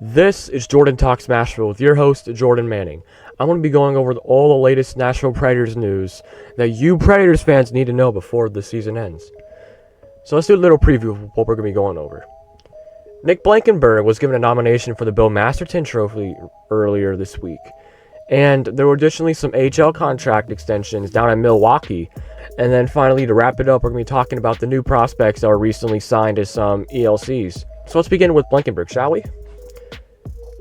This is Jordan Talks Smashville with your host, Jordan Manning. I'm going to be going over all the latest Nashville Predators news that you Predators fans need to know before the season ends. So let's do a little preview of what we're going to be going over. Nick Blankenburg was given a nomination for the Bill Masterton Trophy earlier this week. And there were additionally some AHL contract extensions down in Milwaukee. And then finally, to wrap it up, we're going to be talking about the new prospects that were recently signed as some ELCs. So let's begin with Blankenburg, shall we?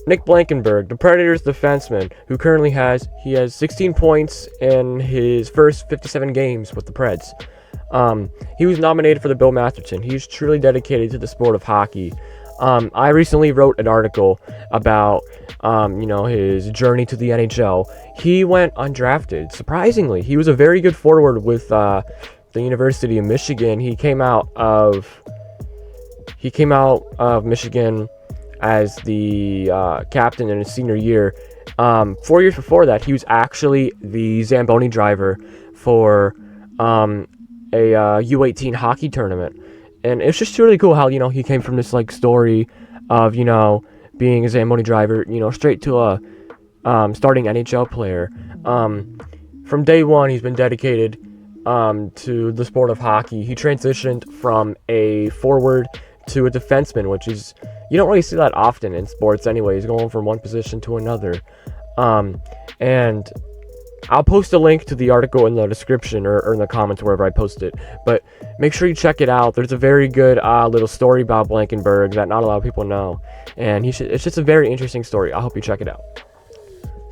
Nick Blankenburg, the Predators defenseman, who currently has 16 points in his first 57 games with the Preds. He was nominated for the Bill Masterton. He's truly dedicated to the sport of hockey. I recently wrote an article about, his journey to the NHL. He went undrafted. Surprisingly, he was a very good forward with the University of Michigan. He came out of Michigan as the captain in his senior year. 4 years before that, he was actually the Zamboni driver for a U18 hockey tournament. And it's just really cool how, he came from this story of, being a Zamboni driver, straight to a starting NHL player. From day one, he's been dedicated to the sport of hockey. He transitioned from a forward to a defenseman, which is, you don't really see that often in sports anyways, going from one position to another. And I'll post a link to the article in the description or in the comments wherever I post it. But make sure you check it out. There's a very good little story about Blankenburg that not a lot of people know. And it's just a very interesting story. I hope you check it out.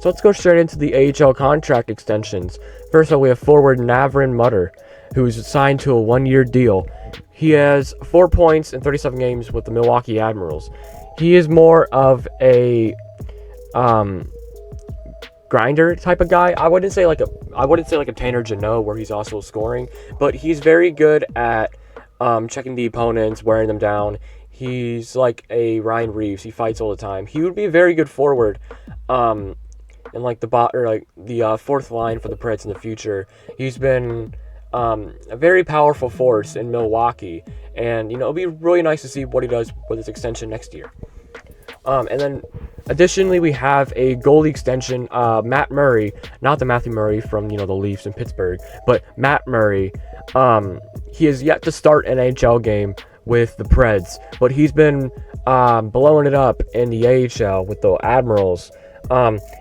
So let's go straight into the AHL contract extensions. First of all, we have forward Navrin Mutter, who's signed to a one-year deal. He has 4 points in 37 games with the Milwaukee Admirals. He is more of a grinder type of guy. I wouldn't say like a Tanner Jeannot where he's also scoring, but he's very good at checking the opponents, wearing them down. He's like a Ryan Reeves. He fights all the time. He would be a very good forward in the fourth line for the Preds in the future. He's been a very powerful force in Milwaukee, and it'll be really nice to see what he does with his extension next year. And then additionally, we have a goalie extension, Matt Murray, not the Matthew Murray from the Leafs in Pittsburgh, but Matt Murray. He has yet to start an NHL game with the Preds, but he's been blowing it up in the AHL with the Admirals.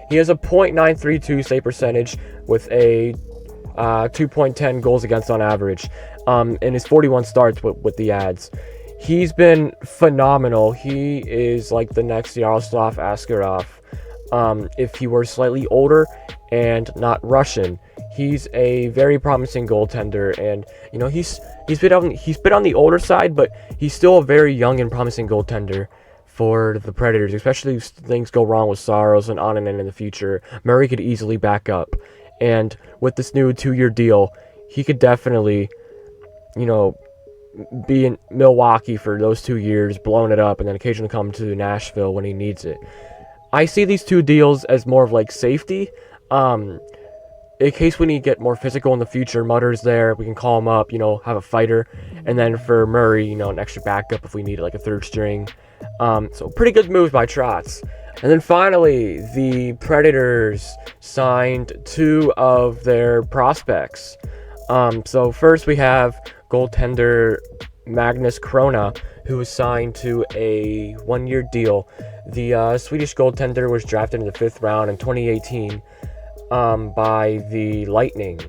He has a .932 save percentage with a 2.10 goals against on average in his 41 starts with the Ads. He's been phenomenal. He is like the next Yaroslav Askarov if he were slightly older and not Russian. He's a very promising goaltender, and he's been on the older side, but he's still a very young and promising goaltender for the Predators, especially if things go wrong with Saros and Onanen in the future. Murray could easily back up, and with this new 2-year deal, he could definitely, be in Milwaukee for those 2 years, blowing it up, and then occasionally come to Nashville when he needs it. I see these two deals as more of like safety. In case we need to get more physical in the future, Mutter's there, we can call him up, have a fighter. And then for Murray, an extra backup if we need it, like a third string. So pretty good moves by Trotz. And then finally, the Predators signed 2 of their prospects. So first we have goaltender Magnus Krona, who was signed to a 1-year deal. The Swedish goaltender was drafted in the 5th round in 2018 by the Lightning.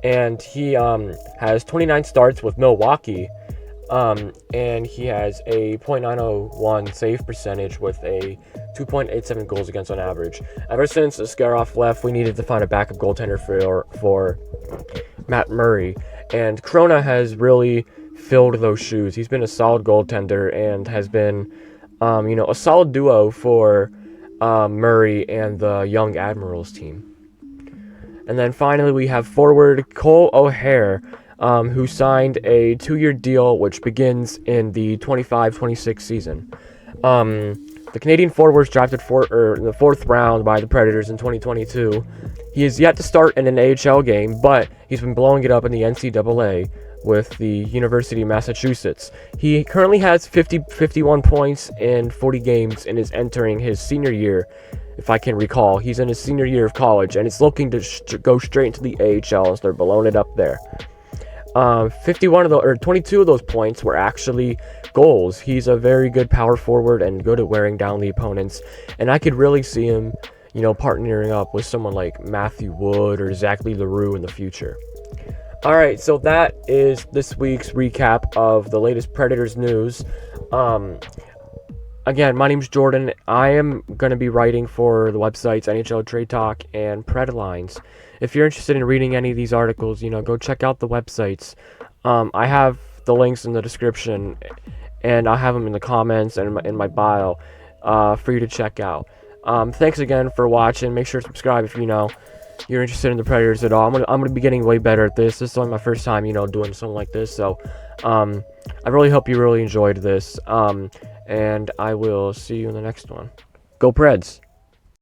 And he has 29 starts with Milwaukee. And he has a .901 save percentage with a 2.87 goals against on average. Ever since Askarov left, we needed to find a backup goaltender for Matt Murray. And Krona has really filled those shoes. He's been a solid goaltender and has been, a solid duo for Murray and the young Admirals team. And then finally, we have forward Cole O'Hare, who signed a 2-year deal which begins in the 25-26 season. The Canadian forward was drafted in the 4th round by the Predators in 2022. He is yet to start in an AHL game, but he's been blowing it up in the NCAA with the University of Massachusetts. He currently has 51 points in 40 games and is entering his senior year, if I can recall. He's in his senior year of college, and it's looking to go straight into the AHL and start blowing it up there. 22 of those points were actually goals. He's a very good power forward and good at wearing down the opponents, and I could really see him, partnering up with someone like Matthew Wood or Zachary LaRue in the future. All right, so that is this week's recap of the latest Predators news. Again, my name's Jordan. I am going to be writing for the websites NHL Trade Talk and Predlines. If you're interested in reading any of these articles, go check out the websites. I have the links in the description, and I'll have them in the comments and in my bio for you to check out. Thanks again for watching. Make sure to subscribe if you're interested in the Predators at all. I'm gonna be getting way better at this. This is only my first time, doing something like this. So, I really hope you really enjoyed this. And I will see you in the next one. Go Preds!